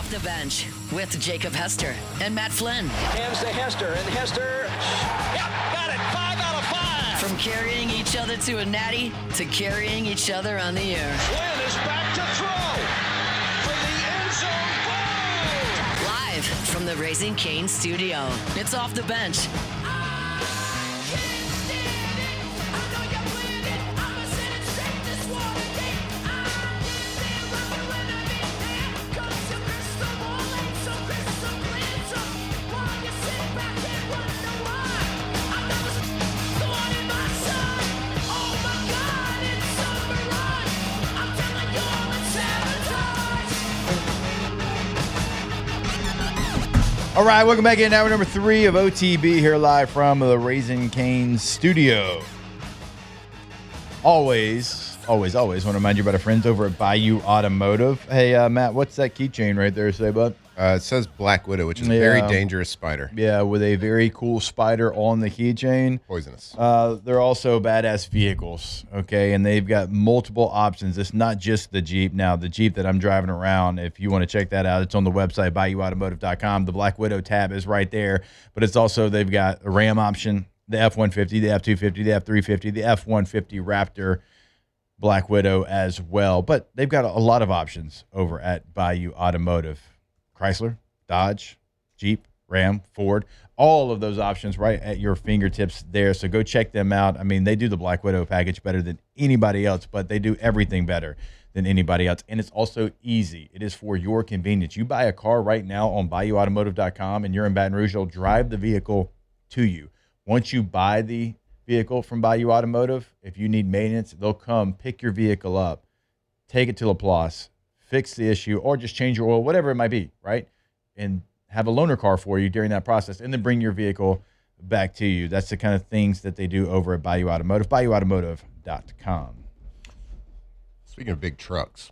Off the Bench with Jacob Hester and Matt Flynn. Hands to Hester, and Hester, yep, got it, 5 out of 5. From carrying each other to a natty to carrying each other on the air. Flynn is back to throw for the end zone goal. Live from the Raising Cane studio, it's Off the Bench. All right, welcome back in. Hour number 3 of OTB here live from the Raising Cane studio. Always want to remind you about our friends over at Bayou Automotive. Hey, Matt, what's that keychain right there say, bud? It says Black Widow, which is a very dangerous spider. Yeah, with a very cool spider on the keychain. Poisonous. They're also badass vehicles, okay? And they've got multiple options. It's not just the Jeep. Now, the Jeep that I'm driving around, if you want to check that out, it's on the website, BayouAutomotive.com. The Black Widow tab is right there. But it's also, they've got a Ram option, the F-150, the F-250, the F-350, the F-150 Raptor, Black Widow as well. But they've got a lot of options over at Bayou Automotive. Chrysler, Dodge, Jeep, Ram, Ford, all of those options right at your fingertips there. So go check them out. I mean, they do the Black Widow package better than anybody else, but they do everything better than anybody else. And it's also easy. It is for your convenience. You buy a car right now on BayouAutomotive.com and you're in Baton Rouge, they'll drive the vehicle to you. Once you buy the vehicle from Bayou Automotive, if you need maintenance, they'll come pick your vehicle up, take it to LaPlace, fix the issue, or just change your oil, whatever it might be, right? And have a loaner car for you during that process, and then bring your vehicle back to you. That's the kind of things that they do over at Bayou Automotive, BayouAutomotive.com. Speaking of big trucks,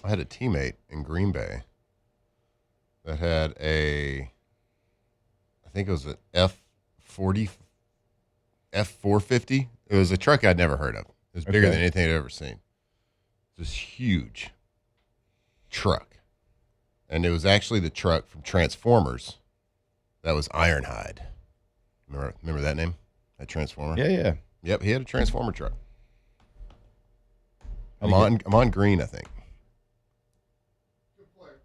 I had a teammate in Green Bay that had I think it was an F450. It was a truck I'd never heard of. It was bigger than anything I'd ever seen. This huge truck. And it was actually the truck from Transformers that was Ironhide. Remember that name? That Transformer? Yeah. Yep, he had a Transformer truck. I'm on green, I think. Good player.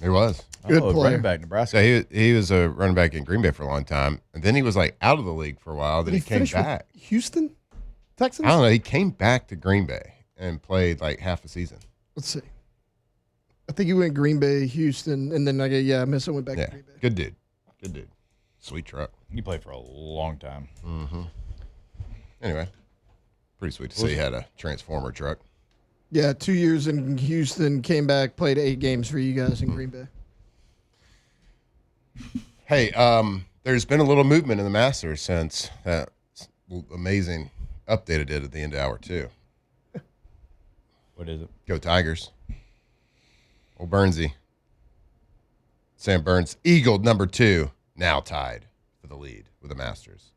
He was. Good player. Running back, Nebraska. So he was a running back in Green Bay for a long time. And then he was like out of the league for a while. Then he came back. Houston? Texans? I don't know. He came back to Green Bay and played like half a season. Let's see. I think he went Green Bay, Houston, and then I missed. I went back to Green Bay. Good dude. Sweet truck. He played for a long time. Mm-hmm. Anyway, pretty sweet to see he had a Transformer truck. Yeah, 2 years in Houston, came back, played 8 games for you guys in Green Bay. Hey, there's been a little movement in the Masters since that amazing update I did at the end of hour 2. What is it? Go Tigers. Old Burnsy. Sam Burns, eagled number 2, now tied for the lead with the Masters.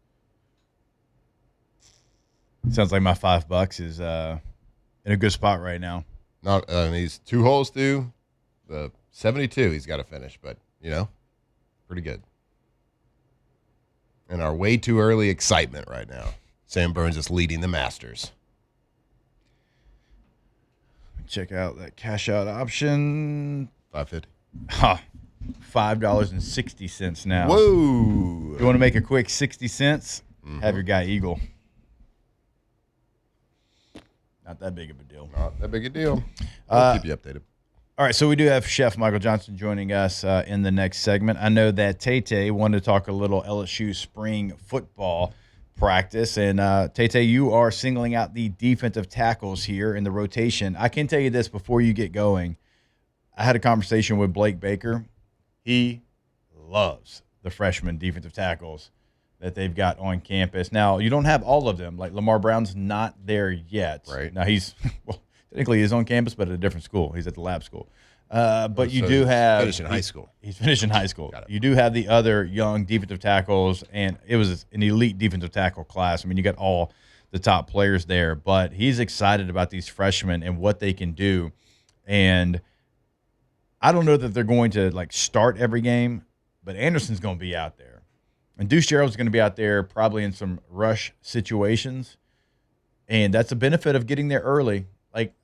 Sounds like my $5 is in a good spot right now. Not he's 2 holes through the 72. He's got to finish, but pretty good. And our way too early excitement right now. Sam Burns is leading the Masters. Check out that cash out option. $5.50. $5.60 now. Whoa. You want to make a quick 60 cents? Mm-hmm. Have your guy Eagle. Not that big of a deal. Not that big a deal. I'll keep you updated. All right, so we do have Chef Michael Johnson joining us in the next segment. I know that Tay wanted to talk a little LSU spring football practice. And Tay, you are singling out the defensive tackles here in the rotation. I can tell you this before you get going. I had a conversation with Blake Baker. He loves the freshman defensive tackles that they've got on campus. Now, you don't have all of them. Like Lamar Brown's not there yet. Right. Now, he's, technically he's on campus, but at a different school. He's at the lab school. But you do have – finishing high school. He's finishing high school. You do have the other young defensive tackles, and it was an elite defensive tackle class. I mean, you got all the top players there. But he's excited about these freshmen and what they can do. And I don't know that they're going to like start every game, but Anderson's going to be out there. And Deuce Gerald's going to be out there probably in some rush situations. And that's a benefit of getting there early. Like,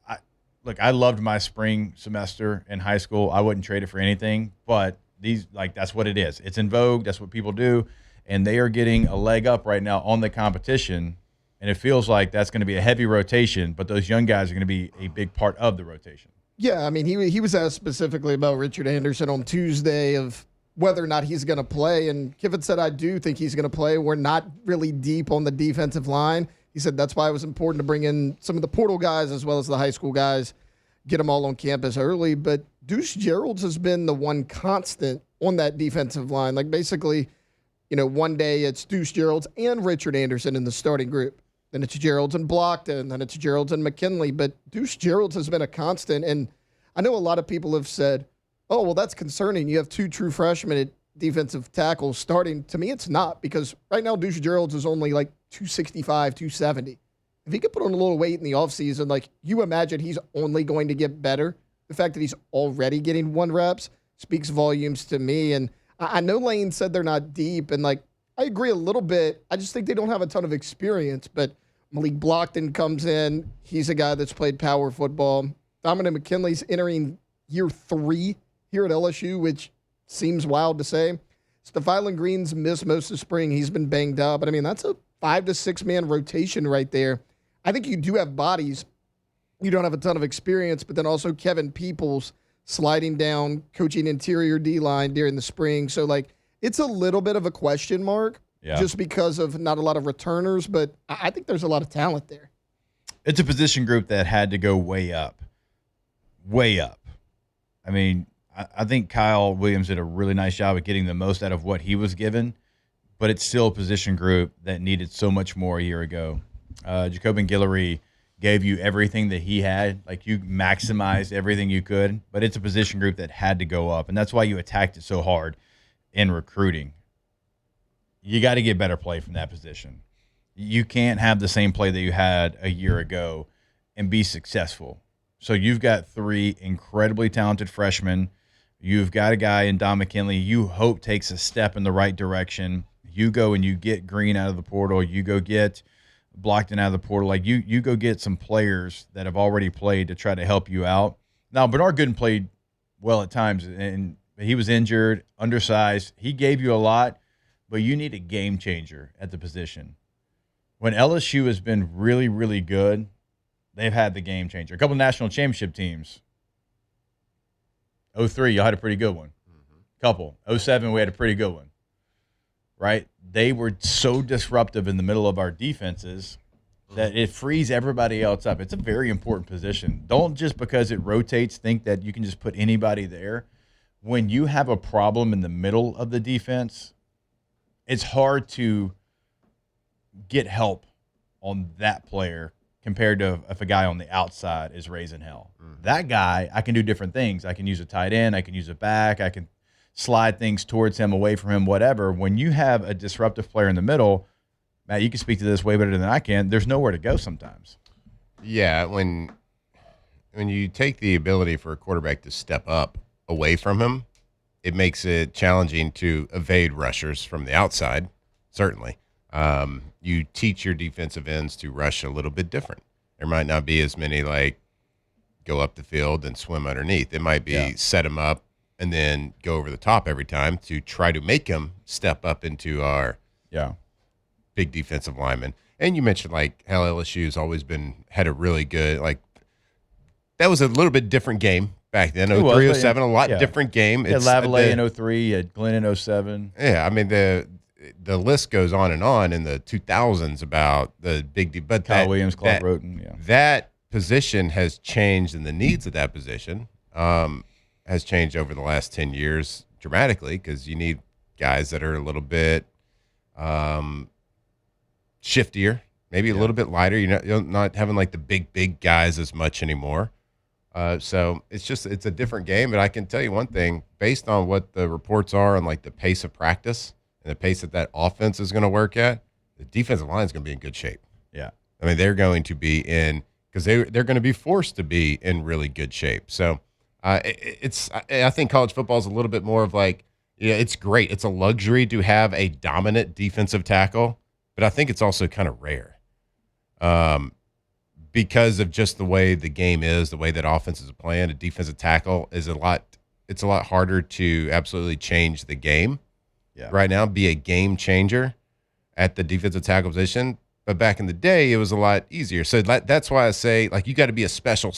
I loved my spring semester in high school. I wouldn't trade it for anything, but that's what it is. It's in vogue. That's what people do. And they are getting a leg up right now on the competition. And it feels like that's going to be a heavy rotation, but those young guys are going to be a big part of the rotation. Yeah, I mean, he was asked specifically about Richard Anderson on Tuesday of whether or not he's going to play. And Kiffin said, I do think he's going to play. We're not really deep on the defensive line. He said that's why it was important to bring in some of the portal guys as well as the high school guys, get them all on campus early. But Deuce Gerald's has been the one constant on that defensive line. Like basically, one day it's Deuce Gerald's and Richard Anderson in the starting group. Then it's Gerald's and Blockton. Then it's Gerald's and McKinley. But Deuce Gerald's has been a constant. And I know a lot of people have said, oh, well, that's concerning. You have two true freshmen at defensive tackles starting. To me, it's not, because right now Deuce Gerald's is only like 265, 270. If he could put on a little weight in the offseason, like you imagine he's only going to get better. The fact that he's already getting 1 reps speaks volumes to me. And I know Lane said they're not deep, and like I agree a little bit. I just think they don't have a ton of experience. But Malik Blockton comes in. He's a guy that's played power football. Dominic McKinley's entering year 3 here at LSU, which seems wild to say. Stephylon Green's missed most of spring. He's been banged up. But, I mean, that's a 5 to 6 man rotation right there. I think you do have bodies. You don't have a ton of experience, but then also Kevin Peoples sliding down, coaching interior D-line during the spring. So, like, it's a little bit of a question mark just because of not a lot of returners, but I think there's a lot of talent there. It's a position group that had to go way up. Way up. I mean, I think Kyle Williams did a really nice job of getting the most out of what he was given, but it's still a position group that needed so much more a year ago. Jacobin Guillory gave you everything that he had. Like, you maximized everything you could, but it's a position group that had to go up, and that's why you attacked it so hard in recruiting. You got to get better play from that position. You can't have the same play that you had a year ago and be successful. So you've got 3 incredibly talented freshmen. You've got a guy in Don McKinley you hope takes a step in the right direction. You go and you get Green out of the portal. You go get Blockton out of the portal. Like, you go get some players that have already played to try to help you out. Now, Bernard Gooden played well at times, and he was injured, undersized. He gave you a lot, but you need a game changer at the position. When LSU has been really, really good, they've had the game changer. A couple of national championship teams. 03, y'all had a pretty good one. Couple. 07, we had a pretty good one. Right? They were so disruptive in the middle of our defenses that it frees everybody else up. It's a very important position. Don't just because it rotates think that you can just put anybody there. When you have a problem in the middle of the defense, it's hard to get help on that player compared to if a guy on the outside is raising hell. That guy, I can do different things. I can use a tight end. I can use a back. I can slide things towards him, away from him, whatever. When you have a disruptive player in the middle, Matt, you can speak to this way better than I can. There's nowhere to go sometimes. Yeah, when you take the ability for a quarterback to step up away from him, it makes it challenging to evade rushers from the outside, certainly. You teach your defensive ends to rush a little bit different. There might not be as many, like, go up the field and swim underneath. It might be set him up and then go over the top every time to try to make him step up into our big defensive lineman. And you mentioned, like, how LSU's always had a really good, like, that was a little bit different game back then. 03, 07, a lot different game. You had Lavallee in 03, you had Glenn in 07. Yeah, I mean, the list goes on in the 2000s about the big, but Kyle Williams, Clark Roten, that position has changed, and the needs of that position has changed over the last 10 years dramatically, because you need guys that are a little bit shiftier, maybe a little bit lighter. You're not having like the big guys as much anymore. So it's a different game. But I can tell you one thing, based on what the reports are on like the pace of practice and the pace that offense is going to work at, the defensive line is going to be in good shape. Yeah. I mean, they're going to be because they're going to be forced to be in really good shape. So I think college football is a little bit more of like, it's great. It's a luxury to have a dominant defensive tackle, but I think it's also kind of rare because of just the way the game is, the way that offenses are playing. A defensive tackle is it's a lot harder to absolutely change the game right now, be a game changer at the defensive tackle position. But back in the day, it was a lot easier. So that's why I say, like, you got to be a special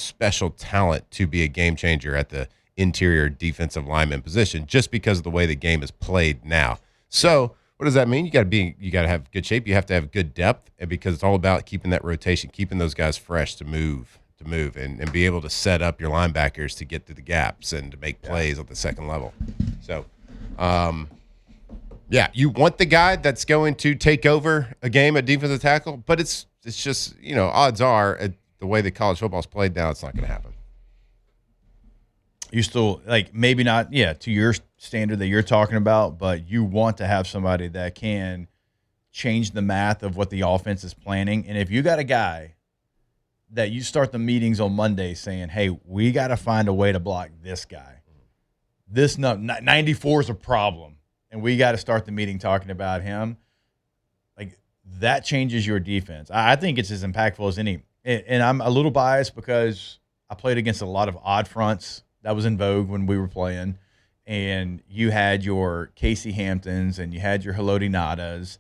talent to be a game changer at the interior defensive lineman position, just because of the way the game is played now. So what does that mean? You got to have good shape. You have to have good depth, and because it's all about keeping that rotation, keeping those guys fresh to move and be able to set up your linebackers to get through the gaps and to make plays at the second level. So, you want the guy that's going to take over a game at defensive tackle, but it's just, odds are the way that college football is played now, it's not going to happen. You still, like, maybe not, to your standard that you're talking about, but you want to have somebody that can change the math of what the offense is planning. And if you got a guy that you start the meetings on Monday saying, hey, we got to find a way to block this guy. This 94 is a problem, and we got to start the meeting talking about him. Like, that changes your defense. I think it's as impactful as any. And I'm a little biased because I played against a lot of odd fronts. That was in vogue when we were playing. And you had your Casey Hamptons and you had your Haloti Nadas.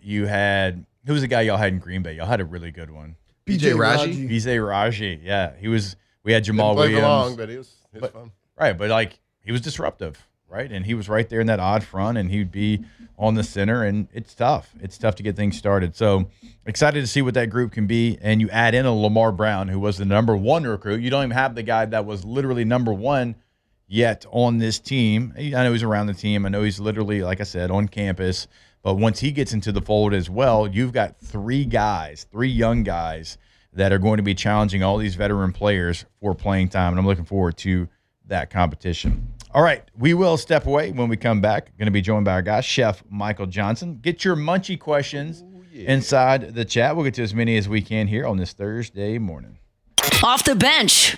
You had – who was the guy y'all had in Green Bay? Y'all had a really good one. BJ Raji. BJ Raji, yeah. We had Jamal Didn't play Williams. for long, but it was fun. Right, but, like, he was disruptive, right? And he was right there in that odd front, and he'd be on the center, and it's tough. It's tough to get things started. So excited to see what that group can be. And you add in a Lamar Brown, who was the number one recruit. You don't even have the guy that was literally number one yet on this team. I know he's around the team. I know he's literally, like I said, on campus. But once he gets into the fold as well, you've got three young guys that are going to be challenging all these veteran players for playing time. And I'm looking forward to that competition. All right, we will step away. When we come back, going to be joined by our guy, Chef Michael Johnson. Get your Munchie questions inside the chat. We'll get to as many as we can here on this Thursday morning. Off the bench.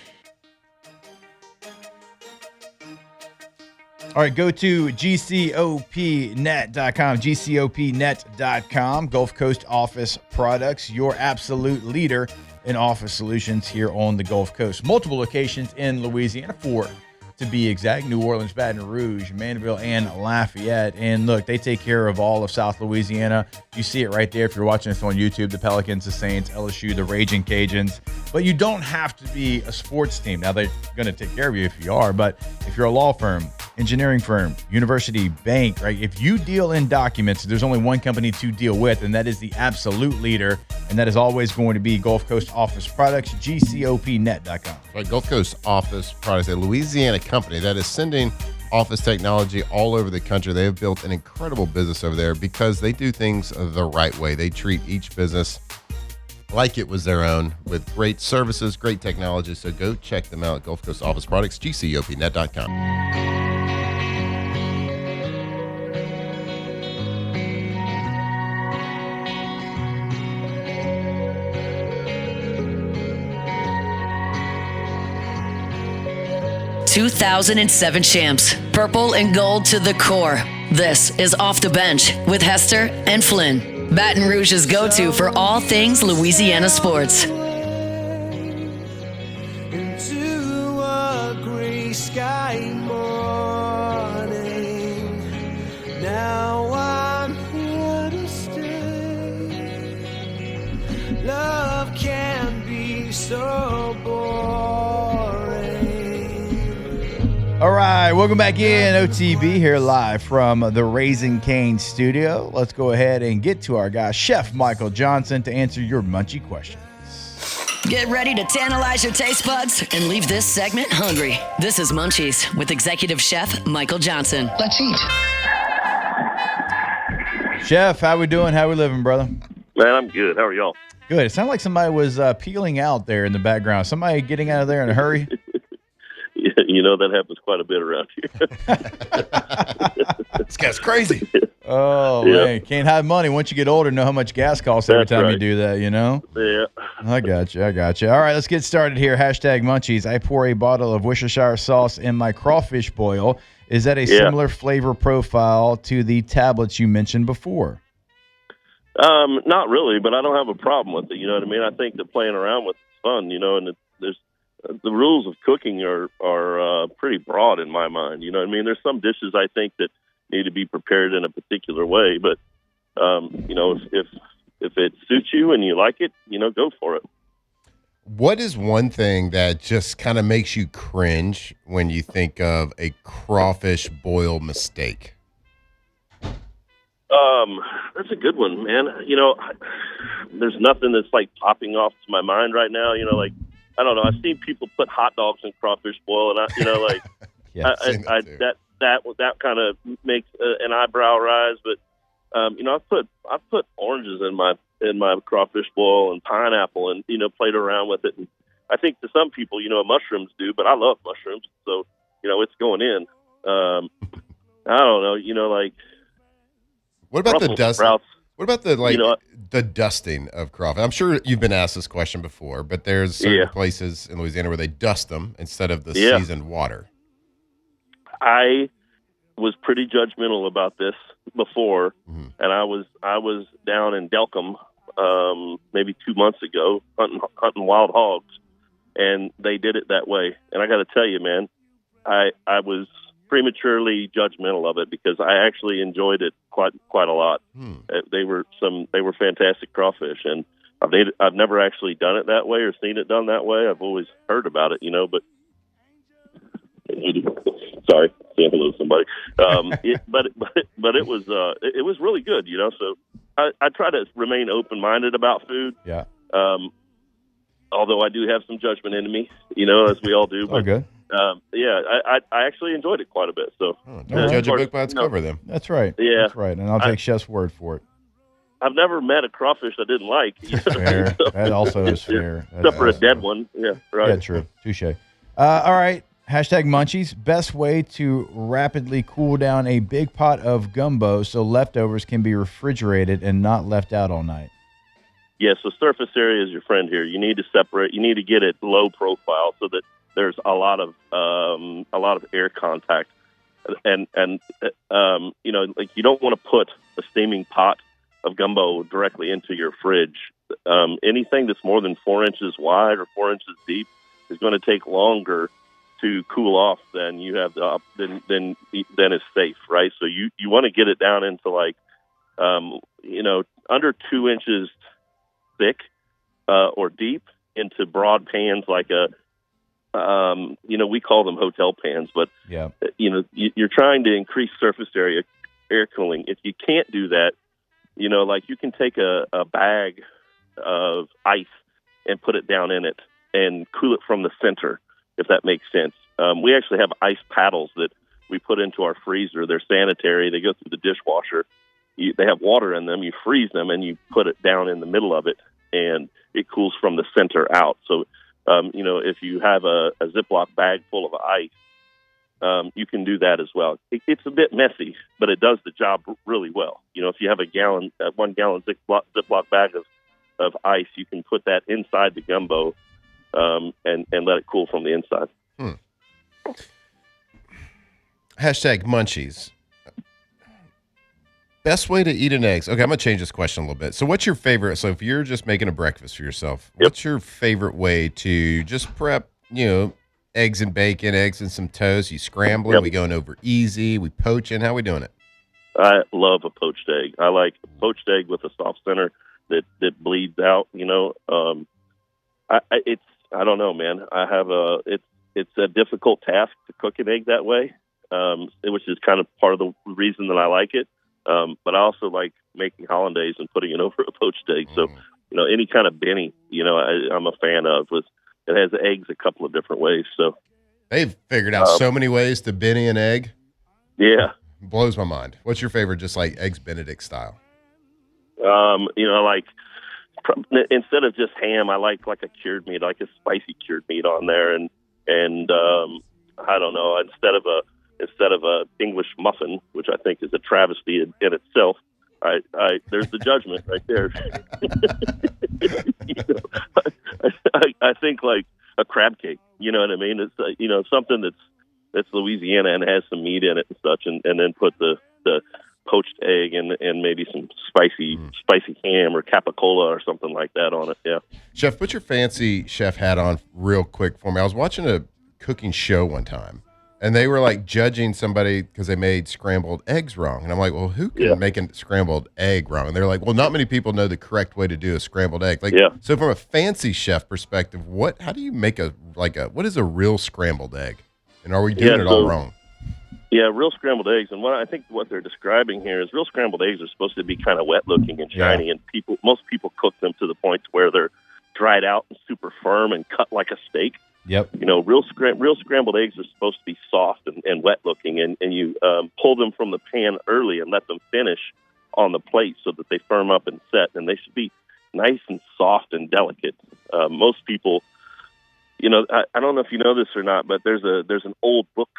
All right, go to GCOPnet.com, GCOPnet.com, Gulf Coast Office Products, your absolute leader in office solutions here on the Gulf Coast. Multiple locations in Louisiana, 4 to be exact: New Orleans, Baton Rouge, Mandeville, and Lafayette. And look, they take care of all of South Louisiana. You see it right there if you're watching this on YouTube: the Pelicans, the Saints, LSU, the Raging Cajuns. But you don't have to be a sports team. Now, they're going to take care of you if you are, but if you're a law firm, engineering firm, university, bank, right? If you deal in documents, there's only one company to deal with, and that is the absolute leader, and that is always going to be Gulf Coast Office Products, GCOPnet.com. Right, Gulf Coast Office Products, a Louisiana company that is sending office technology all over the country. They have built an incredible business over there because they do things the right way. They treat each business like it was their own, with great services, great technology. So go check them out, Gulf Coast Office Products, GCOPnet.com. 2007 champs, purple and gold to the core. This is Off the Bench with Hester and Flynn, Baton Rouge's go-to for all things Louisiana sports. Into a gray sky morning. Now I'm here to stay. Love can be so boring. All right, welcome back in. OTB here live from the Raising Cane studio. Let's go ahead and get to our guy, Chef Michael Johnson, to answer your Munchie questions. Get ready to tantalize your taste buds and leave this segment hungry. This is Munchies with Executive Chef Michael Johnson. Let's eat. Chef, how we doing? How we living, brother? Man, I'm good. How are y'all? Good. It sounded like somebody was peeling out there in the background. Somebody getting out of there in a hurry? You know, that happens quite a bit around here. This guy's crazy. Oh, Yeah. man. Can't have money. Once you get older, know how much gas costs every That's time you right. do that, you know? Yeah, I got you. All right, let's get started here. Hashtag Munchies. I pour a bottle of Worcestershire sauce in my crawfish boil. Is that a similar flavor profile to the tablets you mentioned before? Not really, but I don't have a problem with it. You know what I mean? I think that playing around with it's fun, and there's the rules of cooking are pretty broad in my mind. You know what I mean? There's some dishes I think that need to be prepared in a particular way, but if it suits you and you like it, go for it. What is one thing that just kind of makes you cringe when you think of a crawfish boil mistake? That's a good one, man. There's nothing that's like popping off to my mind right now. I don't know. I've seen people put hot dogs in crawfish boil, and that kind of makes an eyebrow rise. But I've put oranges in my crawfish boil and pineapple, and played around with it. And I think to some people, mushrooms do, but I love mushrooms, so it's going in. I don't know. What about the dust? Sprouts, what about the dusting of crawfish? I'm sure you've been asked this question before, but there's certain places in Louisiana where they dust them instead of the seasoned water. I was pretty judgmental about this before, and I was down in Delcom maybe 2 months ago hunting wild hogs, and they did it that way. And I got to tell you, man, I was prematurely judgmental of it because I actually enjoyed it quite a lot. They were fantastic crawfish, and I've never actually done it that way or seen it done that way. I've always heard about it, but sorry, saying hello to somebody. But it was really good, So I try to remain open-minded about food. Yeah. Although I do have some judgment in me, as we all do. But, good. I actually enjoyed it quite a bit. So don't judge a book by its cover, then. That's right. Yeah, that's right. And I'll take Chef's word for it. I've never met a crawfish I didn't like. Fair. That also is fair. Except for a dead one. Yeah, right. Yeah, true. Touche. All right. Hashtag Munchies. Best way to rapidly cool down a big pot of gumbo so leftovers can be refrigerated and not left out all night. Yeah, so surface area is your friend here. You need to separate. You need to get it low profile so that there's a lot of air contact, and you don't want to put a steaming pot of gumbo directly into your fridge. Anything that's more than 4 inches wide or 4 inches deep is going to take longer to cool off than you have than is safe, right? So you want to get it down into under 2 inches thick or deep into broad pans like we call them hotel pans, but you're trying to increase surface area air cooling. If you can't do that, you can take a bag of ice and put it down in it and cool it from the center, if that makes sense. We actually have ice paddles that we put into our freezer. They're sanitary. They go through the dishwasher. They have water in them. You freeze them and you put it down in the middle of it, and it cools from the center out. So, if you have a Ziploc bag full of ice, you can do that as well. It's a bit messy, but it does the job really well. If you have a 1 gallon Ziploc bag of ice, you can put that inside the gumbo and let it cool from the inside. Hashtag Munchies. Best way to eat an egg. Okay, I'm going to change this question a little bit. So what's your favorite? So if you're just making a breakfast for yourself, what's your favorite way to just prep, eggs and bacon, eggs and some toast? You scramble it. We going over easy. We poaching. How we doing it? I love a poached egg. I like a poached egg with a soft center that bleeds out, I don't know, man. It's a difficult task to cook an egg that way, which is kind of part of the reason that I like it. But I also like making hollandaise and putting it over a poached egg. So, any kind of Benny, I'm a fan of. It has eggs a couple of different ways. So they've figured out so many ways to Benny an egg. Yeah. Blows my mind. What's your favorite, just like Eggs Benedict style? Instead of just ham, I like a cured meat, like a spicy cured meat on there. And I don't know, instead of a English muffin, which I think is a travesty in itself, There's the judgment right there. I think like a crab cake. You know what I mean? It's something that's Louisiana and has some meat in it and such, and then put the poached egg and maybe some spicy ham or capicola or something like that on it. Yeah. Chef, put your fancy chef hat on real quick for me. I was watching a cooking show one time, and they were like judging somebody because they made scrambled eggs wrong. And I'm like, well, who can make a scrambled egg wrong? And they're like, well, not many people know the correct way to do a scrambled egg. So from a fancy chef perspective, how do you make what is a real scrambled egg? And are we doing it all wrong? Yeah, real scrambled eggs. And I think what they're describing here is real scrambled eggs are supposed to be kind of wet looking and shiny, and most people cook them to the point where they're dried out and super firm and cut like a steak. Yep. Real scrambled eggs are supposed to be soft and wet looking, and you pull them from the pan early and let them finish on the plate so that they firm up and set, and they should be nice and soft and delicate. Most people, I don't know if you know this or not, but there's an old book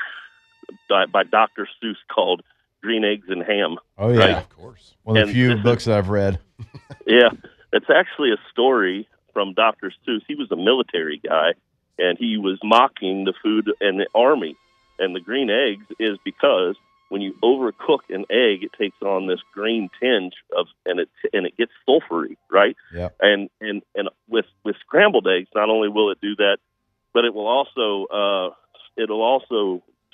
by Dr. Seuss called Green Eggs and Ham. Oh yeah, right? Of course. One of the few books that I've read. Yeah, it's actually a story from Dr. Seuss. He was a military guy, and he was mocking the food in the army. And the green eggs is because when you overcook an egg, it takes on this green tinge and it gets sulfury, right? Yeah. And with scrambled eggs, not only will it do that, but it will also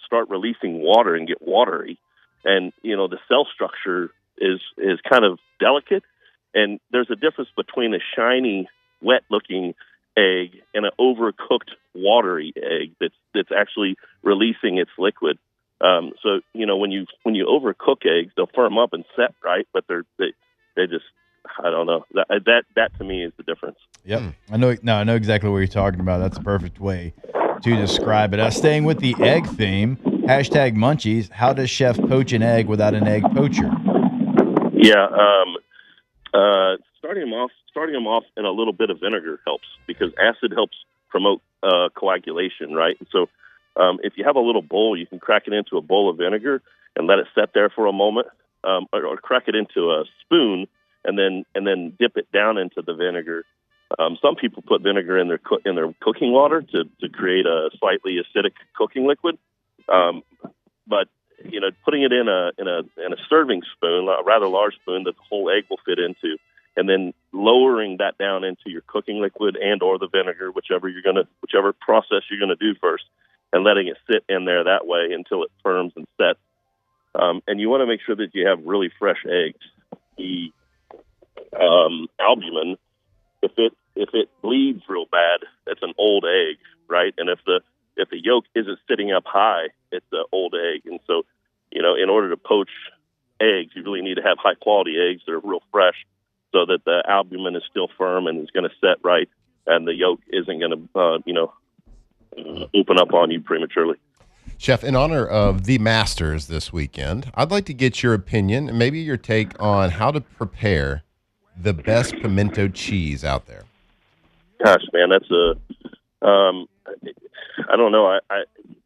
start releasing water and get watery. And the cell structure is kind of delicate, and there's a difference between a shiny, wet-looking egg and an overcooked, watery egg that's actually releasing its liquid. So when you overcook eggs, they'll firm up and set right, but they just, I don't know, that to me is the difference. Yep. I know exactly what you're talking about. That's a perfect way to describe it. Staying with the egg theme, #Munchies. How does chef poach an egg without an egg poacher? Yeah, starting them off in a little bit of vinegar helps, because acid helps promote coagulation, right? And so if you have a little bowl, you can crack it into a bowl of vinegar and let it set there for a moment, or crack it into a spoon and then dip it down into the vinegar. Some people put vinegar in their cooking water to create a slightly acidic cooking liquid. But putting it in a serving spoon, a rather large spoon that the whole egg will fit into, and then lowering that down into your cooking liquid and or the vinegar, whichever process you're gonna do first, and letting it sit in there that way until it firms and sets. And you want to make sure that you have really fresh eggs. The albumin, if it bleeds real bad, it's an old egg, right? And if the yolk isn't sitting up high, it's an old egg. And so, in order to poach eggs, you really need to have high quality eggs that are real fresh, so that the albumin is still firm and is going to set right, and the yolk isn't going to, open up on you prematurely. Chef, in honor of the Masters this weekend, I'd like to get your opinion and maybe your take on how to prepare the best pimento cheese out there. Gosh, man, that's I don't know.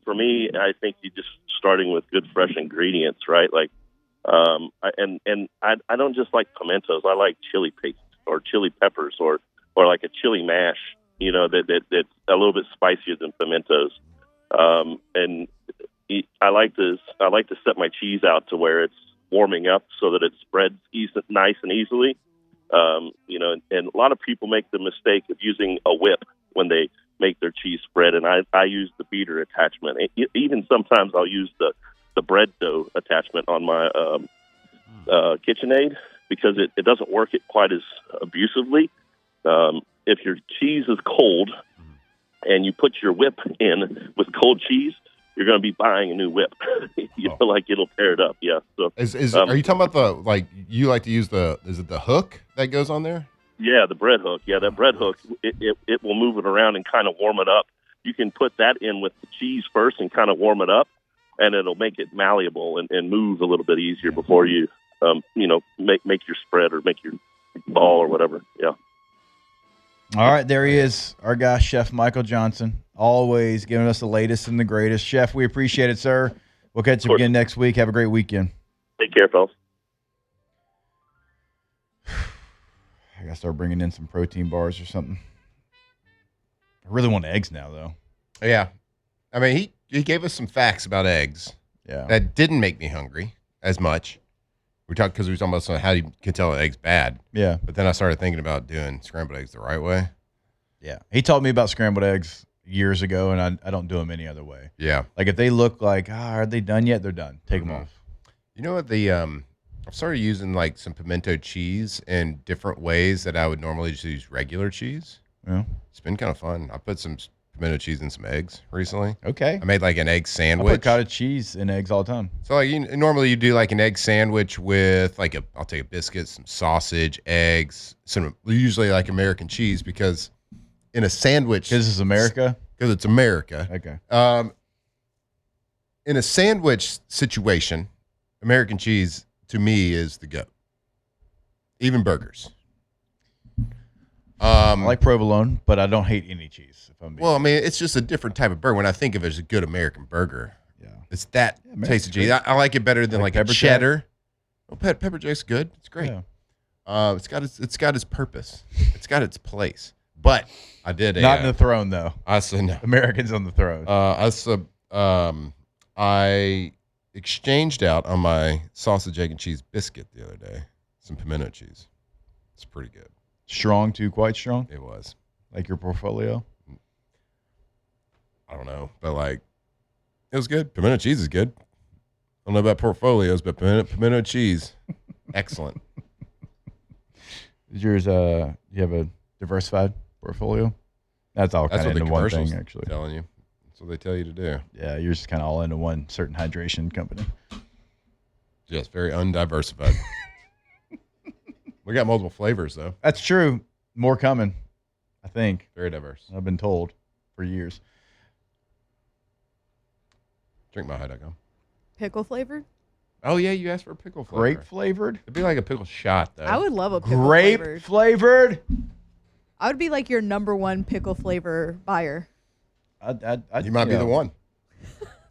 For me, I think you just starting with good fresh ingredients, right? Like, I don't just like pimentos. I like chili paste or chili peppers or like a chili mash. That's a little bit spicier than pimentos. And I like to set my cheese out to where it's warming up so that it spreads nice and easily. And a lot of people make the mistake of using a whip when they make their cheese spread, and I use the beater attachment. Even sometimes I'll use the bread dough attachment on my KitchenAid, because it doesn't work it quite as abusively. If your cheese is cold and you put your whip in with cold cheese, you're going to be buying a new whip. Feel like it'll tear it up. Yeah. So are you talking about you like to use is it the hook that goes on there? Yeah, the bread hook. Yeah, that bread hook, it will move it around and kind of warm it up. You can put that in with the cheese first and kind of warm it up, and it'll make it malleable and move a little bit easier before you, make your spread or make your ball or whatever. Yeah. All right, there he is, our guy, Chef Michael Johnson, always giving us the latest and the greatest. Chef, we appreciate it, sir. We'll catch you again next week. Have a great weekend. Take care, fellas. I gotta start bringing in some protein bars or something. I really want eggs now, though. Yeah. I mean, he gave us some facts about eggs. Yeah. That didn't make me hungry as much. We were talking about how you can tell an egg's bad. Yeah. But then I started thinking about doing scrambled eggs the right way. Yeah. He taught me about scrambled eggs years ago, and I don't do them any other way. Yeah. Like if they look like, are they done yet? They're done. Take them off. You know what? I've started using like some pimento cheese in different ways that I would normally just use regular cheese. Yeah. It's been kind of fun. I put some pimento cheese in some eggs recently. Okay. I made like an egg I sandwich. put cottage cheese in eggs all the time. So like normally you do like an egg sandwich with like I'll take a biscuit, some sausage, eggs, usually like American cheese because in a sandwich. Because it's America? Because it's America. Okay. In a sandwich situation, American cheese to me is the goat. Even burgers. I like provolone, but I don't hate any cheese. If I'm being Well, I mean, it's just a different type of burger. When I think of it as a good American burger, yeah, it's that taste of cheese. I like it better than like a pepper cheddar. Oh, pepper jack's good. It's great. Yeah. It's got its purpose. It's got its place. But I did not in the throne though. I said no. Americans on the throne. I exchanged out on my sausage, egg, and cheese biscuit the other day some pimento cheese. It's pretty good. Strong too, quite strong. It was. Like your portfolio. I don't know, but like it was good. Pimento cheese is good. I don't know about portfolios, but pimento cheese, excellent. Is yours? You have a diversified portfolio? That's all kind of into one thing, actually. Telling you, that's what they tell you to do. Yeah, yours is kind of all into one certain hydration company. Yes, very undiversified. We got multiple flavors though. That's true. More coming, I think. Very diverse. I've been told for years. Drink my hot.com. Pickle flavored? Oh yeah, you asked for a pickle flavor. Grape flavored? It'd be like a pickle shot though. I would love a pickle Grape flavored? I would be like your number one pickle flavor buyer. You might be the one.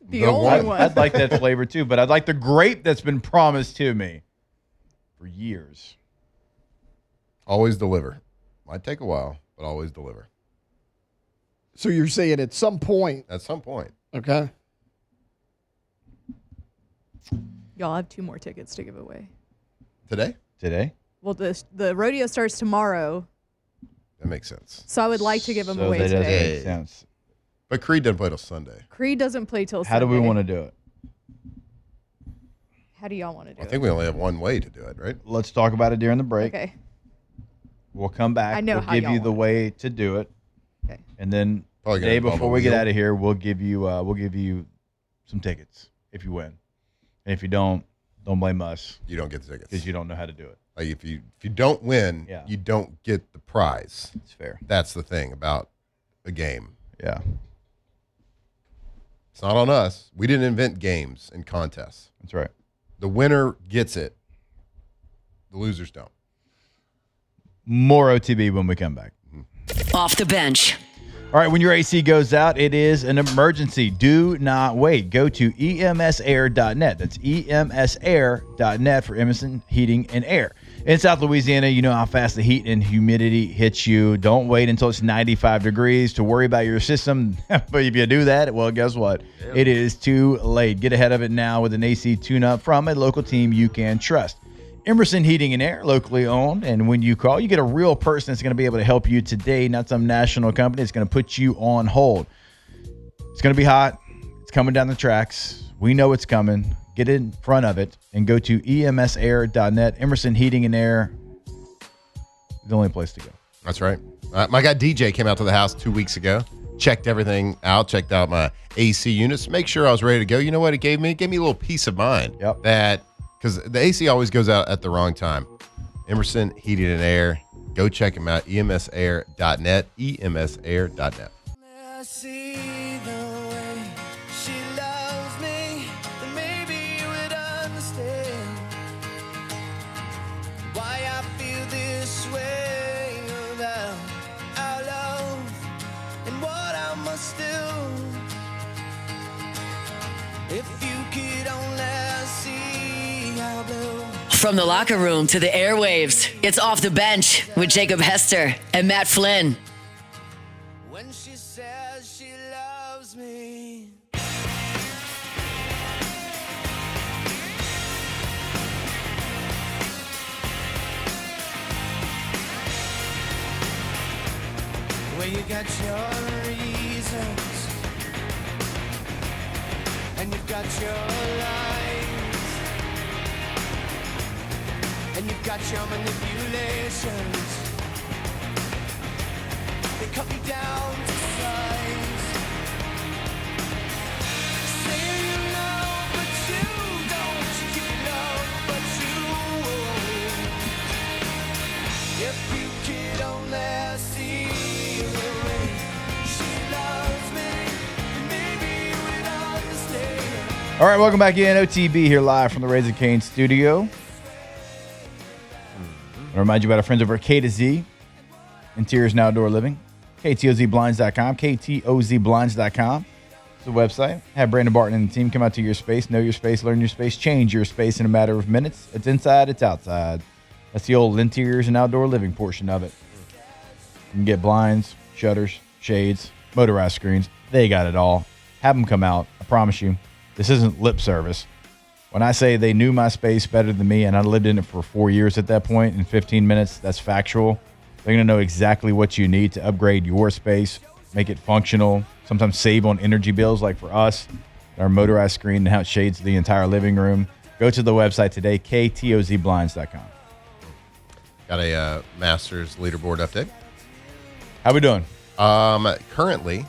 The only one. I'd like that flavor too, but I'd like the grape that's been promised to me for years. Always deliver. Might take a while, but always deliver. So you're saying at some point. At some point. Okay. Y'all have 2 more tickets to give away. Today? Well, the rodeo starts tomorrow, That makes sense. so I would like to give them away that doesn't today. make sense. But Creed doesn't play till Sunday. Creed doesn't play till How do Sunday. we want to do it? How do y'all want to do I it? think we only have one way to do it, right? Let's talk about it during the break. Okay. We'll come back. I know we'll how give y'all you the want way to do it. Okay. And then Probably the gonna day involve before a we get wheel. out of here, we'll give you some tickets if you win. And if you don't blame us You don't get the tickets. because you don't know how to do it. Like if you don't win, Yeah. you don't get the prize. It's fair. That's the thing about a game. Yeah. It's not on us. We didn't invent games and contests. That's right. The winner gets it. The losers don't. More OTB when we come back. Off the bench. All right, when your AC goes out, it is an emergency. Do not wait. Go to emsair.net. That's emsair.net for Emerson Heating and Air. In South Louisiana, you know how fast the heat and humidity hits you. Don't wait until it's 95 degrees to worry about your system. But if you do that, well, guess what? It is too late. Get ahead of it now with an AC tune-up from a local team you can trust. Emerson Heating and Air, locally owned, and when you call, you get a real person that's going to be able to help you today, not some national company that's going to put you on hold. It's going to be hot. It's coming down the tracks. We know it's coming. Get in front of it and go to emsair.net. Emerson Heating and Air, the only place to go. That's right. My guy DJ came out to the house 2 weeks ago, checked everything out, checked out my AC units, make sure I was ready to go. You know what it gave me? It gave me a little peace of mind. Yep. That because the AC always goes out at the wrong time. Emerson Heating and Air. Go check them out. emsair.net. emsair.net. I see the way she loves me, then maybe you would understand why I feel this way about our love and what I must do. If you could only see how blue From the locker room to the airwaves, it's Off the Bench with Jacob Hester and Matt Flynn. When she says she loves me. Well, you got your reasons, and you've got your lies, and you've got your manipulations. They cut me down to size. Say you love, but you don't. You love, but you won't. If you could only see the way she loves me, maybe you would understand. All right, welcome back in. OTB here live from the Raising Cane studio. I remind you about our friends over at K to Z, Interiors and Outdoor Living. KTOZBlinds.com, KTOZBlinds.com. It's the website. Have Brandon Barton and the team come out to your space, know your space, learn your space, change your space in a matter of minutes. It's inside, it's outside. That's the old interiors and outdoor living portion of it. You can get blinds, shutters, shades, motorized screens. They got it all. Have them come out. I promise you, this isn't lip service. When I say they knew my space better than me, and I lived in it for 4 years at that point, in 15 minutes, that's factual. They're going to know exactly what you need to upgrade your space, make it functional, sometimes save on energy bills like for us, our motorized screen and how it shades the entire living room. Go to the website today, KTOZBlinds.com. Got a Masters leaderboard update. How we doing? Currently,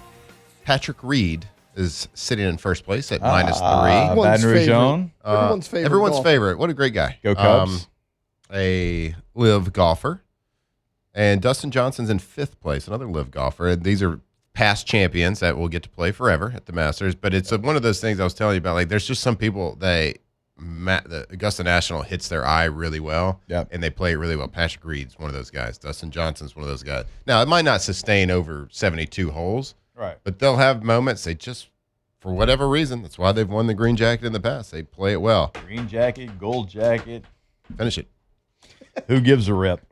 Patrick Reed is sitting in first place at -3. Baton Rouge own. Everyone's favorite. What a great guy. Go Cubs. A live golfer. And Dustin Johnson's in 5th place, another live golfer. And these are past champions that will get to play forever at the Masters. But it's one of those things I was telling you about. Like, there's just some people the Augusta National hits their eye really well, and they play it really well. Patrick Reed's one of those guys. Dustin Johnson's one of those guys. Now, it might not sustain over 72 holes, right? But they'll have moments. They just, for whatever reason, that's why they've won the green jacket in the past. They play it well. Green jacket, gold jacket. Finish it. Who gives a rip?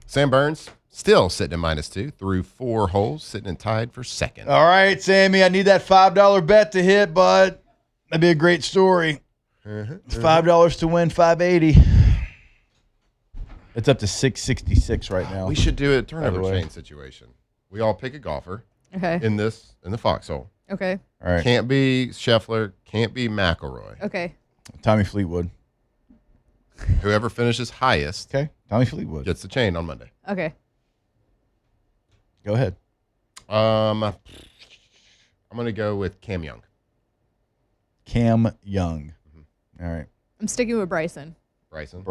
Sam Burns still sitting at -2 through 4 holes, sitting and tied for 2nd. All right, Sammy, I need that $5 bet to hit, bud. That'd be a great story. It's $5 to win $580. It's up to $666 right now. We should do a turnover chain situation. We all pick a golfer. Okay. In the foxhole. Okay. All right. Can't be Scheffler. Can't be McIlroy. Okay. Tommy Fleetwood. Whoever finishes highest. Okay. Tommy Fleetwood gets the chain on Monday. Okay. Go ahead. I'm going to go with Cam Young. Cam Young. All right. I'm sticking with Bryson. Bryson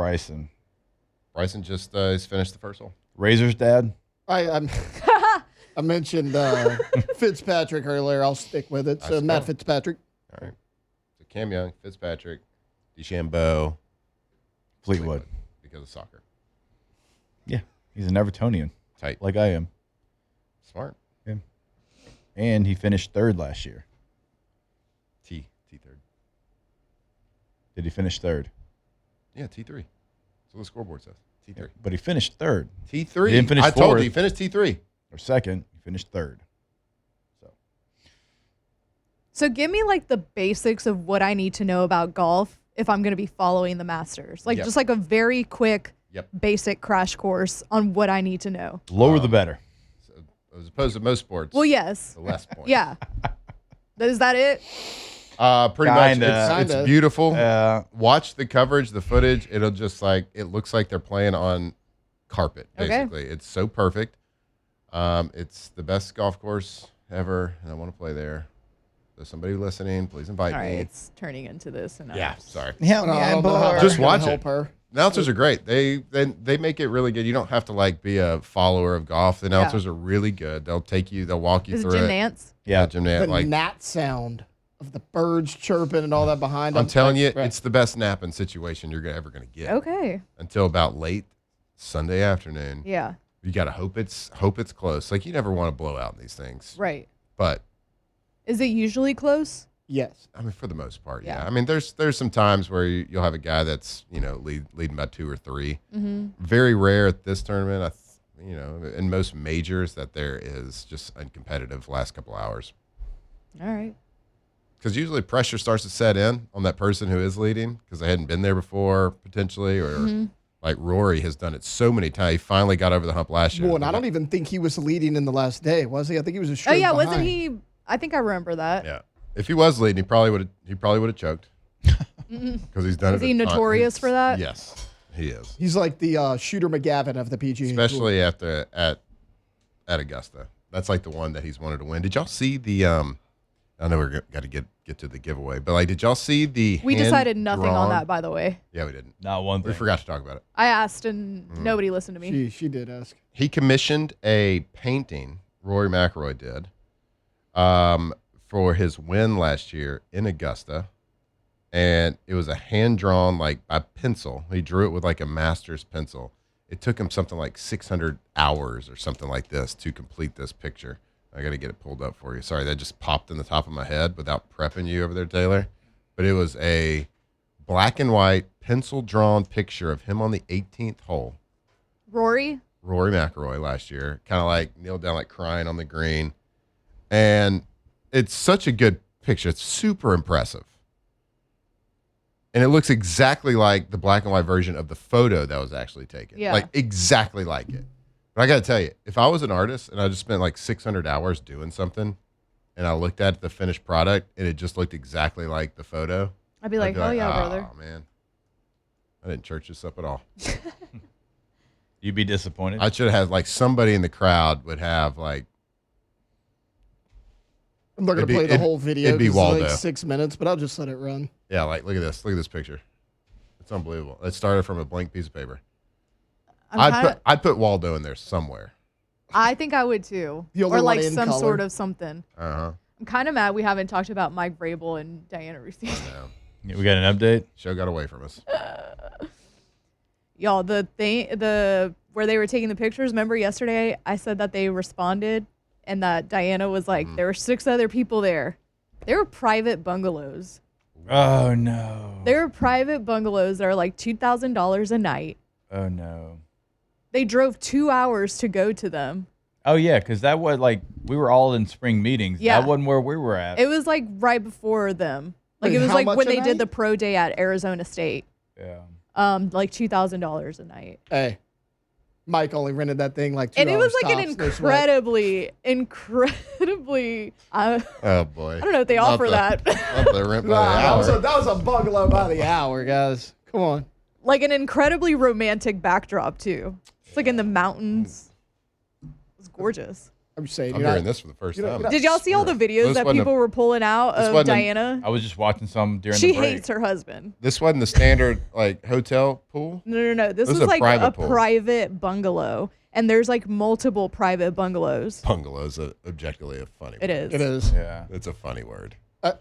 just has finished the first hole. Razor's dad. I mentioned Fitzpatrick earlier. I'll stick with it. So Matt Fitzpatrick. All right. So Cam Young, Fitzpatrick, DeChambeau, Fleetwood. Because of soccer. Yeah. He's an Evertonian. Tight. Like I am. Smart. Yeah. And he finished 3rd last year. T3. Did he finish 3rd? Yeah, T3. That's what the scoreboard says. T3. Yeah, but he finished 3rd. T3. He didn't finish 4th. I told you, he finished T3. Or 2nd. He finished 3rd. So give me like the basics of what I need to know about golf if I'm going to be following the Masters. Like just like a very quick basic crash course on what I need to know. Lower the better. So, as opposed to most sports. Well, yes. The less points. Yeah. Is that it? Pretty much. Kinda. It's beautiful. Watch the coverage, the footage. It'll just it looks like they're playing on carpet, basically. Okay. It's so perfect. It's the best golf course ever, and I want to play there. There's somebody listening. Please invite me. All right, it's turning into this. And sorry. Just watch it. Announcers are great. They make it really good. You don't have to be a follower of golf. The announcers are really good. They'll take you. They'll walk you through Jim it. Nance? Yeah, Jim Nance. The gnat sound of the birds chirping and all that behind. I'm telling you, it's the best napping situation you're ever going to get. Okay. Until about late Sunday afternoon. Yeah. You got to hope it's close. You never want to blow out in these things. Right. But is it usually close? Yes. I mean, for the most part, yeah. Yeah. I mean, there's some times where you'll have a guy that's leading by 2 or 3. Mm-hmm. Very rare at this tournament. In most majors that there is just uncompetitive last couple hours. All right. Because usually pressure starts to set in on that person who is leading because they hadn't been there before potentially, or like Rory has done it so many times. He finally got over the hump last year. Well, and I don't even think he was leading in the last day, was he? I think he was a Oh stroke yeah, behind. wasn't he? I think I remember that. Yeah. If he was leading, he probably would have choked. Because he's done it. Is he a ton. notorious for that? Yes, he is. He's like the Shooter McGavin of the PGA. Especially at Augusta. That's like the one that he's wanted to win. Did y'all see the I know we're got to get to the giveaway, but like, did y'all see the? We decided nothing on that, by the way. Yeah, we didn't. Not one thing. We forgot to talk about it. I asked and nobody listened to me. She did ask. He commissioned a painting. Rory McIlroy did, for his win last year in Augusta, and it was a hand drawn like by pencil. He drew it with like a master's pencil. It took him something like 600 hours or something like this to complete this picture. I got to get it pulled up for you. Sorry, that just popped in the top of my head without prepping you over there, Taylor. But it was a black and white pencil-drawn picture of him on the 18th hole. Rory McIlroy last year, kind of like kneeled down, like crying on the green. And it's such a good picture. It's super impressive. And it looks exactly like the black and white version of the photo that was actually taken. Yeah. Like exactly like it. But I got to tell you, if I was an artist and I just spent like 600 hours doing something and I looked at the finished product and it just looked exactly like the photo, I'd be like, oh yeah, brother. Oh, man. I didn't church this up at all. You'd be disappointed. I should have had like somebody in the crowd would have like. I'm not going to play the whole video. It'd be 'cause Waldo. it's like 6 minutes, but I'll just let it run. Yeah, like look at this. Look at this picture. It's unbelievable. It started from a blank piece of paper. I'd put Waldo in there somewhere. I think I would too. The only Or like one in some color. sort of something. Uh-huh. I'm kind of mad we haven't talked about Mike Vrabel and Diana Rusi. Yeah. Yeah, we got an update. Show got away from us. Y'all, where they were taking the pictures, remember yesterday I said that they responded and that Diana was like, there were 6 other people there. They were private bungalows. Oh no. They were private bungalows that are like $2,000 a night. Oh no. They drove 2 hours to go to them. Oh yeah, because that was like we were all in spring meetings. Yeah. That wasn't where we were at. It was like right before them. Like Wait, it was how like much when a they night? did the pro day at Arizona State. Yeah. Like $2,000 a night. Hey, Mike only rented that thing like 2 And it hours was like an tops, no sweat. incredibly, I Oh boy. don't know if they offer that. Not the rent by the Wow, hour. that was a bungalow by the hour, guys. Come on. Like an incredibly romantic backdrop too. It's like in the mountains. It's gorgeous. I'm just saying. I'm you're hearing not- this for the first you're not- time. you're not- Did y'all see all the videos This that wasn't people were pulling out this of wasn't a- Diana? I was just watching some during She the break. hates her husband. This wasn't the standard like hotel pool. No. This This was is a like private a pool. private bungalow. And there's like multiple private bungalows. Bungalows objectively a funny. It word. is. It is. Yeah. It's a funny word. Uh,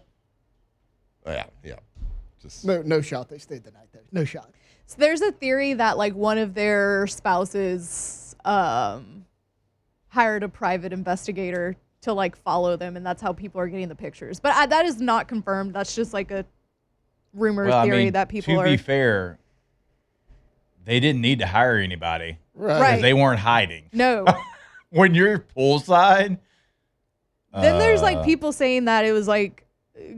Yeah. Just no shot. They stayed the night there. No shot. So there's a theory that like one of their spouses hired a private investigator to like follow them, and that's how people are getting the pictures. But that is not confirmed. That's just like a rumor Well, theory I mean, that people to are. be fair, they didn't need to hire anybody Right. Right. because they weren't hiding. No. When you're poolside, Then there's like people saying that it was like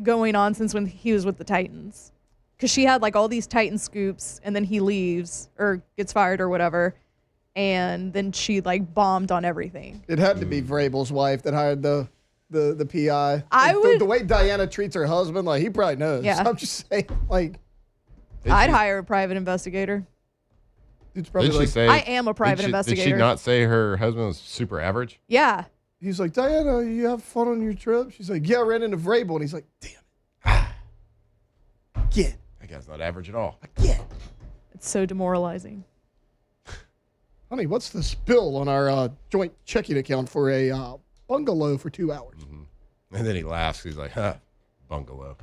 going on since when he was with the Titans. Because she had like all these Titan scoops, and then he leaves or gets fired or whatever. And then she like bombed on everything. It had to be Vrabel's wife that hired the PI. I Like, would- the way Diana treats her husband, like he probably knows. Yeah. I'm just saying, like I'd hire a private investigator. it's probably Did she like say? I am a private Did investigator. she not say her husband was super average? Yeah. he's like, Diana, you have fun on your trip? She's like, yeah, I ran into Vrabel, and he's like, damn it. Again. That guy's not average at all. Again. It's so demoralizing. Honey, what's the spill on our joint checking account for a bungalow for 2 hours? And then he laughs. He's like, "Huh, bungalow."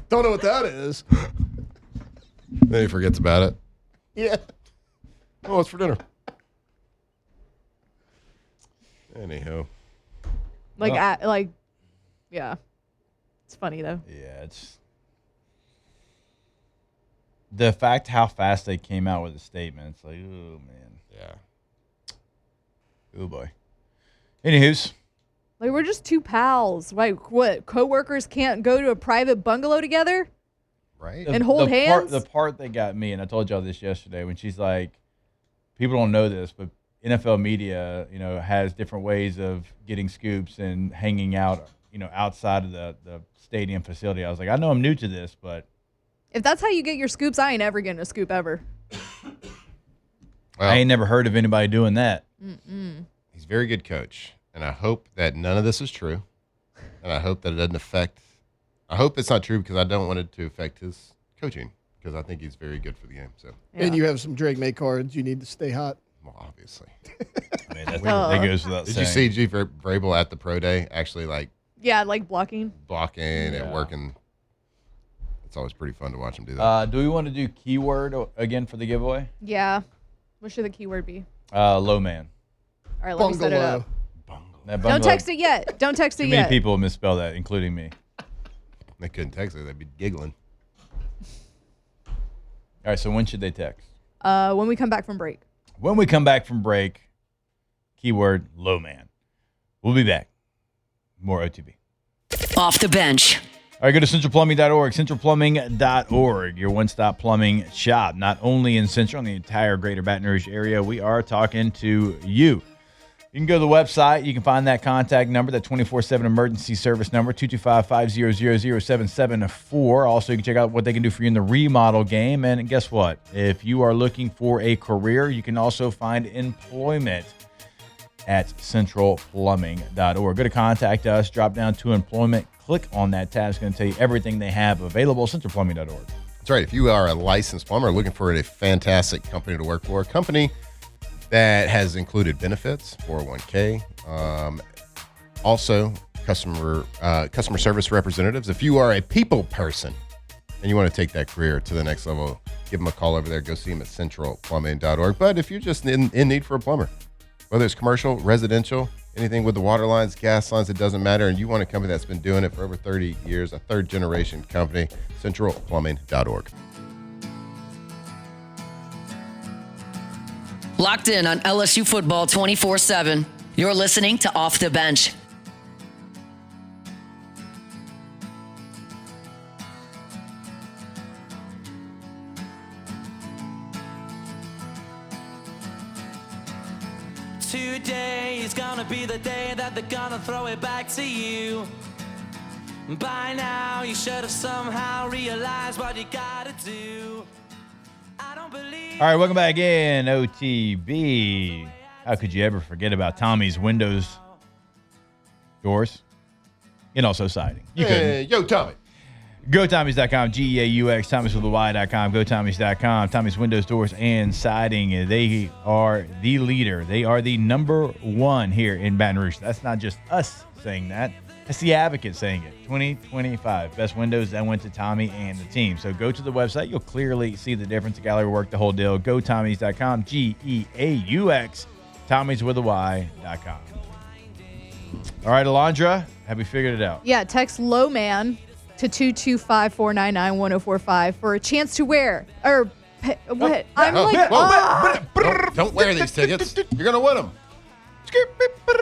Don't know what that is. Then he forgets about it. Yeah. Oh, it's for dinner. Anyhow, Like, yeah. It's funny though. Yeah, it's the fact how fast they came out with the statement. It's like, oh man. Yeah. Oh boy. Anywho's. Like, we're just two pals. Like, what? Coworkers can't go to a private bungalow together? Right. And hold hands? The part that got me, and I told y'all this yesterday, when she's like, people don't know this, but NFL media, has different ways of getting scoops and hanging out, outside of the stadium facility. I was like, I know I'm new to this, but If that's how you get your scoops, I ain't ever getting a scoop ever. Well, I ain't never heard of anybody doing that. he's a very good coach, and I hope that none of this is true, and I hope that it doesn't affect. I hope it's not true because I don't want it to affect his coaching because I think he's very good for the game. So, And you have some Drake May cards. You need to stay hot. well, obviously. I mean, that goes without Did saying. you see G. Vrabel at the pro day actually Yeah, like blocking. blocking Yeah. and working? It's always pretty fun to watch him do that. Do we want to do keyword again for the giveaway? Yeah. What should the keyword be? Low man. All right, let me set it Bungalow. up. That Don't bungalow- text it yet. Don't text it Too many yet. people misspell that, including me. They couldn't text it; they'd be giggling. All right, so when should they text? When we come back from break. When we come back from break, keyword low man. We'll be back. More OTB. Off the bench. All right, go to centralplumbing.org, centralplumbing.org, your one-stop plumbing shop, not only in Central, in the entire greater Baton Rouge area. We are talking to you. You can go to the website. You can find that contact number, that 24/7 emergency service number, 225-500-0774. Also, you can check out what they can do for you in the remodel game. And guess what? If you are looking for a career, you can also find employment at centralplumbing.org. Go to contact us, drop down to employment, click on that tab. It's going to tell you everything they have available, centralplumbing.org. That's right. If you are a licensed plumber looking for a fantastic company to work for, a company that has included benefits, 401k, also customer service representatives. If you are a people person and you want to take that career to the next level, give them a call over there. Go see them at centralplumbing.org. But if you're just in need for a plumber, whether it's commercial, residential, anything with the water lines, gas lines, it doesn't matter. And you want a company that's been doing it for over 30 years, a third generation company, centralplumbing.org. Locked in on LSU football 24/7. You're listening to Off the Bench. Today is gonna be the day that they're gonna throw it back to you. By now, you should have somehow realized what you gotta do. I don't believe. All right, welcome back in, OTB. How could you ever forget about Tommy's windows, doors, and also siding? You couldn't. Yo, Tommy. GoTommys.com, GEAUX, Tommys with a Y.com, GoTommys.com, Tommy's Windows, Doors, and Siding. They are the leader. They are the number one here in Baton Rouge. That's not just us saying that. That's the Advocate saying it. 2025. Best windows that went to Tommy and the team. So go to the website. You'll clearly see the difference. The gallery work, the whole deal. GoTommys.com, GEAUX, Tommys with a Y.com. All right, Alondra, have we figured it out? Yeah, text low man to 225-499-1045 for a chance to wear what? I'm like, Don't wear these tickets. You're going to win them.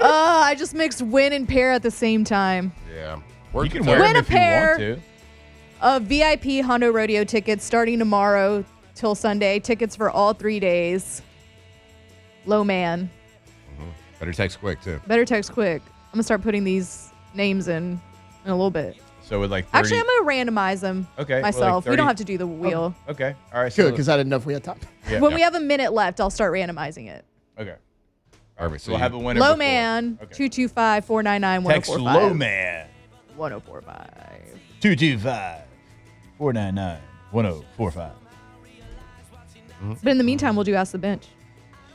I just mixed win and pair at the same time. Yeah. You can wear Win them a if you pair. want to. Of VIP Hondo Rodeo tickets starting tomorrow till Sunday. Tickets for all 3 days. Low man. Better text quick, too. Better text quick. I'm going to start putting these names in a little bit. So with like 30. Actually, I'm going to randomize them Okay, well, like myself. We 30 don't have to do the wheel. Okay. All right. Good, because I didn't know if we had time. yeah, When we have a minute left, I'll start randomizing it. Okay. Perfect. So we'll have a winner. Low before. man, Okay. 225-499-1045. Text low man. 1045. 225-499-1045. But in the meantime, we'll do Ask the Bench.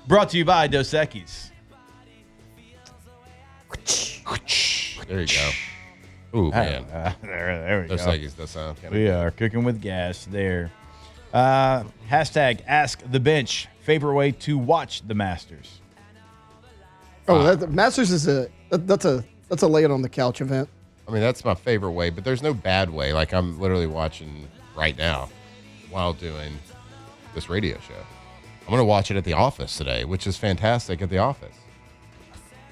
Brought to you by Dos Equis. There you go. Ooh, man. There we Those go. things does sound kind We are cooking with gas there. Hashtag Ask the Bench. Favorite way to watch the Masters. Oh, the Masters is that's a lay it on the couch event. I mean, that's my favorite way, but there's no bad way. Like I'm literally watching right now while doing this radio show. I'm going to watch it at the office today, which is fantastic at the office.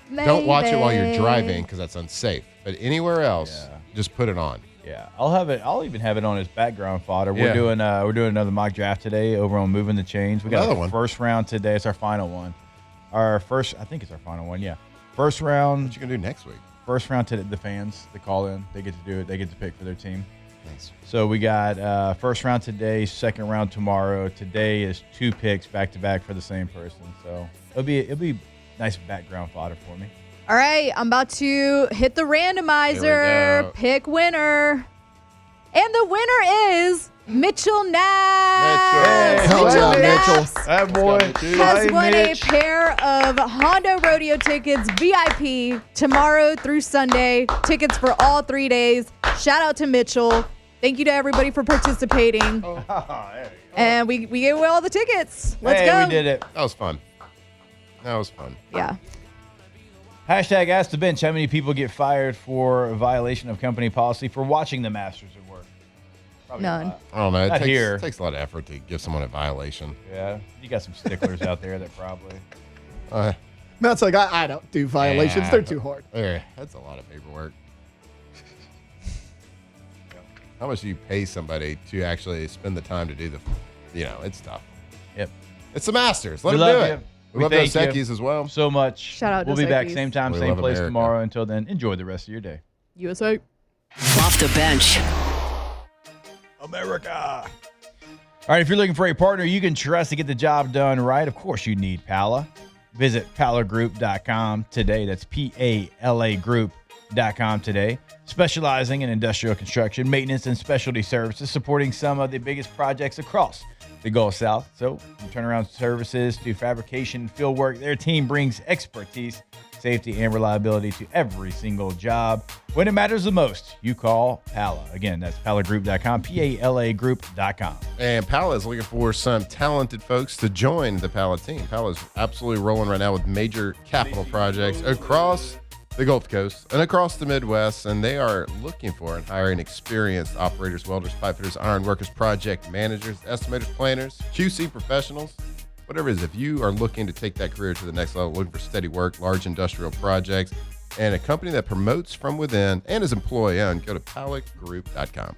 Maybe. Don't watch it while you're driving because that's unsafe. But anywhere else, just put it on. Yeah, I'll even have it on as background fodder. We're doing another mock draft today over on Moving the Chains. We got Another our one. first round today. It's our final one. I think it's our final one. Yeah, first round. What you gonna do next week? First round to the fans. They call in. They get to do it. They get to pick for their team. Nice. So we got first round today, second round tomorrow. Today is 2 picks back to back for the same person. So it'll be nice background fodder for me. All right, I'm about to hit the Here we randomizer. go. Pick winner. And the winner is Mitchell Knapp. Mitchell. Hell yeah, Knapp Mitchell. That boy has won a pair of Hondo Rodeo tickets, VIP, tomorrow through Sunday. Tickets for all 3 days. Shout out to Mitchell. Thank you to everybody for participating. And we gave away all the tickets. Let's go. We did it. That was fun. Yeah. Hashtag Ask the Bench. How many people get fired for a violation of company policy for watching the Masters at work? Probably None. not. I don't know. Not here. It takes a lot of effort to give someone a violation. Yeah, you got some sticklers out there that probably. Matt's like, I don't do violations. Yeah. They're too hard. That's a lot of paperwork. How much do you pay somebody to actually spend the time to do it's tough. Yep. It's the Masters. Let We them love do you. it. We We love thank those you Secchies as well. So much. Shout out to We'll be back Secchies. same time, We same love place America. tomorrow. Until then, enjoy the rest of your day. USA. Off the bench. America. All right, if you're looking for a partner you can trust to get the job done right, of course you need Pala. Visit palagroup.com today. That's PALA group.com today. Specializing in industrial construction, maintenance, and specialty services, supporting some of the biggest projects across the Gulf South. So, from turnaround services to fabrication and field work, their team brings expertise, safety, and reliability to every single job. When it matters the most, you call Pala. Again, that's palagroup.com, PALA group.com. And Pala is looking for some talented folks to join the Pala team. Pala is absolutely rolling right now with major capital projects across the Gulf Coast and across the Midwest, and they are looking for and hiring experienced operators, welders, pipe fitters, iron workers, project managers, estimators, planners, QC professionals, whatever it is. If you are looking to take that career to the next level, looking for steady work, large industrial projects, and a company that promotes from within and is employee-owned, go to palagroup.com.